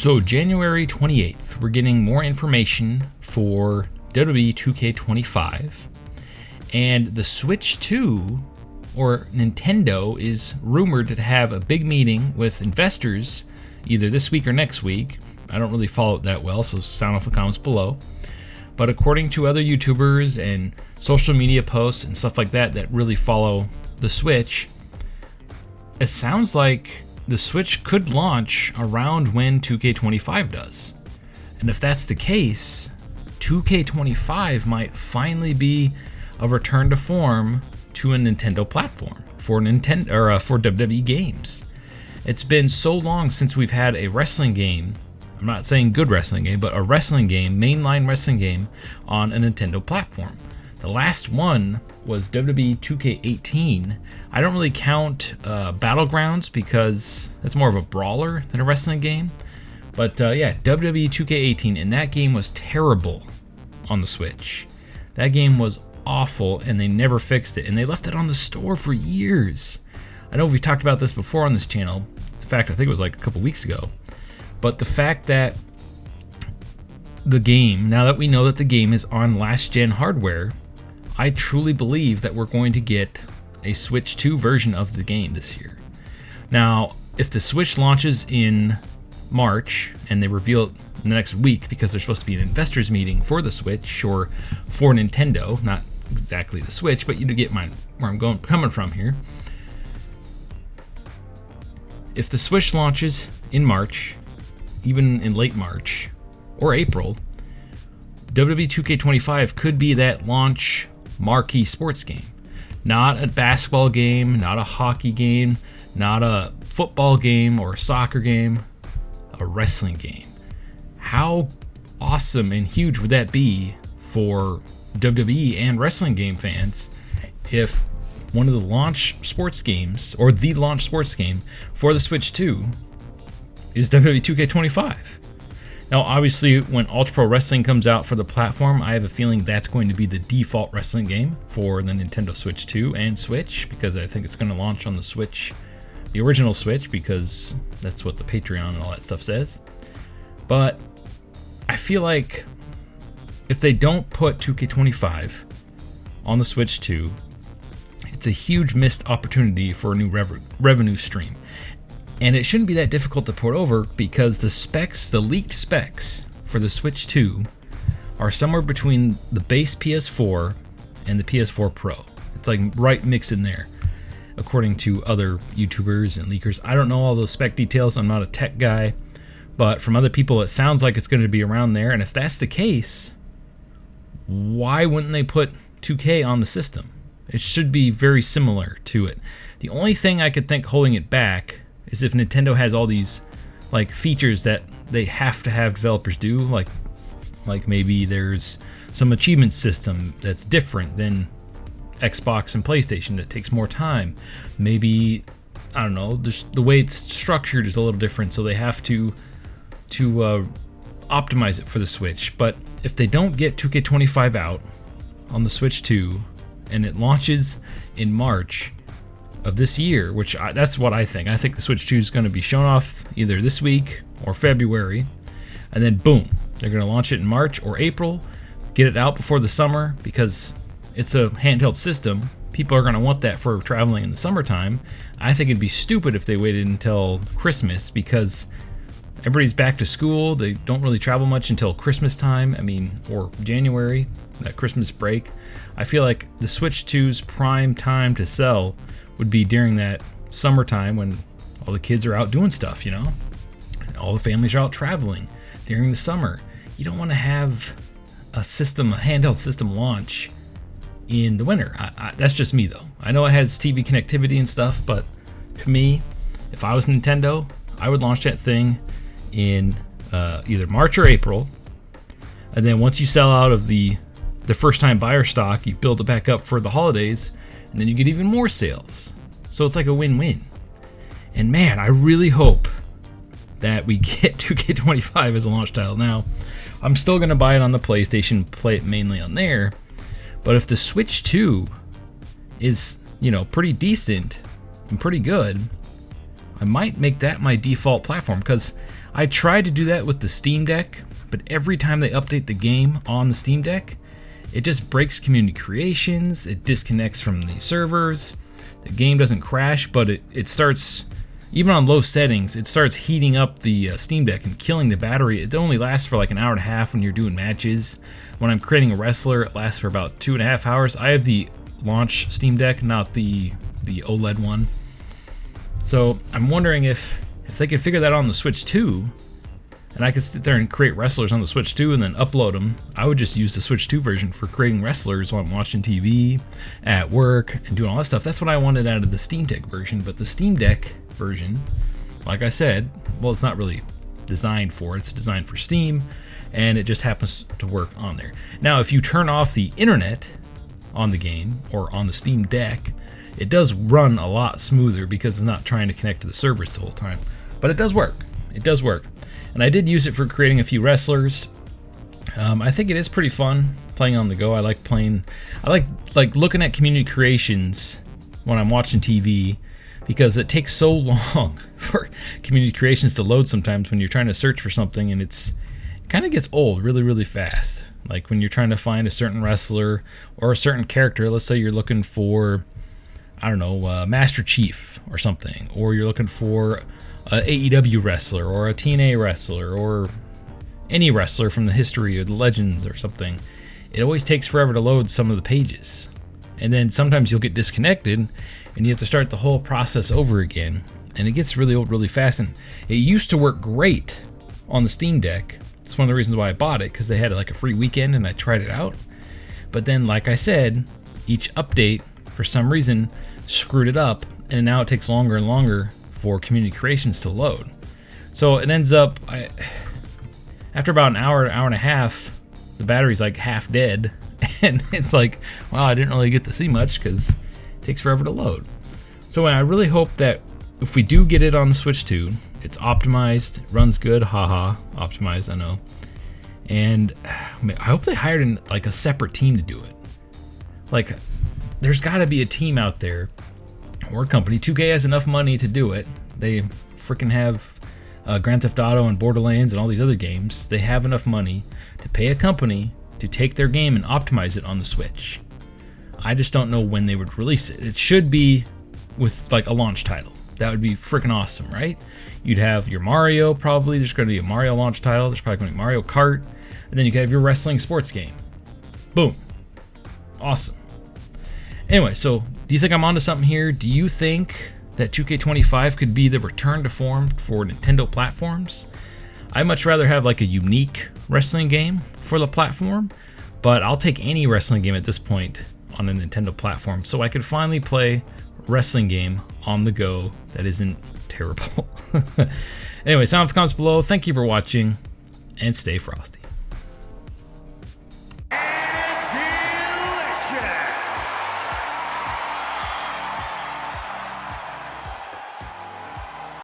So January 28th, we're getting more information for WWE 2K25, and the Switch 2, or Nintendo, is rumored to have a big meeting with investors either this week or next week. I don't really follow it that well, so sound off the comments below. But according to other YouTubers and social media posts and stuff like that that really follow the Switch, it sounds like the Switch could launch around when 2K25 does. And if that's the case, 2K25 might finally be a return to form to a Nintendo platform for WWE games. It's been so long since we've had a wrestling game. I'm not saying good wrestling game, but a wrestling game, mainline wrestling game on a Nintendo platform. The last one was WWE 2K18. I don't really count Battlegrounds because that's more of a brawler than a wrestling game. But WWE 2K18, and that game was terrible on the Switch. That game was awful, and they never fixed it. And they left it on the store for years. I know we've talked about this before on this channel. In fact, I think it was like a couple weeks ago. But the fact that the game, now that we know that the game is on last-gen hardware, I truly believe that we're going to get a Switch 2 version of the game this year. Now, if the Switch launches in March, and they reveal it in the next week because there's supposed to be an investors meeting for the Switch, or for Nintendo, not exactly the Switch, but you get where I'm coming from here. If the Switch launches in March, even in late March or April, WWE 2K25 could be that launch marquee sports game. Not a basketball game, not a hockey game, not a football game or a soccer game, a wrestling game. How awesome and huge would that be for WWE and wrestling game fans if one of the launch sports games, or the launch sports game for the Switch 2, is WWE 2K25? Now, obviously, when Ultra Pro Wrestling comes out for the platform, I have a feeling that's going to be the default wrestling game for the Nintendo Switch 2 and Switch, because I think it's going to launch on the Switch, the original Switch, because that's what the Patreon and all that stuff says. But I feel like if they don't put 2K25 on the Switch 2, it's a huge missed opportunity for a new revenue stream. And it shouldn't be that difficult to port over because the leaked specs for the Switch 2 are somewhere between the base PS4 and the PS4 Pro. It's like right mixed in there, according to other YouTubers and leakers. I don't know all those spec details. I'm not a tech guy, but from other people, it sounds like it's going to be around there. And if that's the case, why wouldn't they put 2K on the system? It should be very similar to it. The only thing I could think holding it back is if Nintendo has all these like features that they have to have developers do, like maybe there's some achievement system that's different than Xbox and PlayStation that takes more time. Maybe, I don't know, the way it's structured is a little different, so they have to optimize it for the Switch. But if they don't get 2K25 out on the Switch 2 and it launches in March of this year, that's what I think. I think the Switch 2 is going to be shown off either this week or February, and then boom, they're going to launch it in March or April, get it out before the summer because it's a handheld system. People are going to want that for traveling in the summertime. I think it'd be stupid if they waited until Christmas because everybody's back to school. They don't really travel much until Christmas time, or January, that Christmas break. I feel like the Switch 2's prime time to sell would be during that summertime when all the kids are out doing stuff, all the families are out traveling during the summer. You don't want to have a handheld system launch in the winter. That's just me though. I know it has TV connectivity and stuff, but to me, if I was Nintendo, I would launch that thing in either March or April, and then once you sell out of the first time buyer stock, you build it back up for the holidays, and then you get even more sales. So it's like a win-win. And man, I really hope that we get 2K25 as a launch title. Now, I'm still going to buy it on the PlayStation, play it mainly on there. But if the Switch 2 is, pretty decent and pretty good, I might make that my default platform, because I tried to do that with the Steam Deck, but every time they update the game on the Steam Deck, it just breaks community creations, it disconnects from the servers, the game doesn't crash, but it starts, even on low settings, it starts heating up the Steam Deck and killing the battery. It only lasts for like an hour and a half when you're doing matches. When I'm creating a wrestler, it lasts for about 2.5 hours. I have the launch Steam Deck, not the OLED one. So I'm wondering if they could figure that out on the Switch 2, and I could sit there and create wrestlers on the Switch 2 and then upload them. I would just use the Switch 2 version for creating wrestlers while I'm watching TV, at work, and doing all that stuff. That's what I wanted out of the Steam Deck version, but the Steam Deck version, like I said, well, it's not really designed for it. It's designed for Steam, and it just happens to work on there. Now, if you turn off the internet on the game or on the Steam Deck, it does run a lot smoother because it's not trying to connect to the servers the whole time. But it does work. It does work. And I did use it for creating a few wrestlers. I think it is pretty fun playing on the go. I like playing. I like looking at community creations when I'm watching TV, because it takes so long for community creations to load sometimes when you're trying to search for something, and it kind of gets old really, really fast. Like when you're trying to find a certain wrestler or a certain character. Let's say you're looking for, I don't know, Master Chief or something, or you're looking for a AEW wrestler or a TNA wrestler or any wrestler from the history or the legends or something. It always takes forever to load some of the pages, and then sometimes you'll get disconnected and you have to start the whole process over again, and it gets really old really fast. And it used to work great on the Steam Deck. It's one of the reasons why I bought it, because they had like a free weekend and I tried it out. But then, like I said, each update for some reason screwed it up, and now it takes longer and longer for community creations to load. So it ends up, after about an hour and a half, the battery's like half dead, and it's like, wow, I didn't really get to see much because it takes forever to load. So I really hope that if we do get it on the Switch 2, it's optimized, it runs good, haha, optimized, I know. And I hope they hired like a separate team to do it. Like, there's got to be a team out there or a company. 2K has enough money to do it. They freaking have Grand Theft Auto and Borderlands and all these other games. They have enough money to pay a company to take their game and optimize it on the Switch. I just don't know when they would release it. It should be with like a launch title. That would be freaking awesome, right? You'd have your Mario, probably. There's going to be a Mario launch title. There's probably going to be Mario Kart. And then you could have your wrestling sports game. Boom. Awesome. Anyway, so do you think I'm onto something here? Do you think that 2K25 could be the return to form for Nintendo platforms? I'd much rather have like a unique wrestling game for the platform, but I'll take any wrestling game at this point on a Nintendo platform, so I could finally play a wrestling game on the go that isn't terrible. Anyway, sound in the comments below. Thank you for watching, and stay frosty.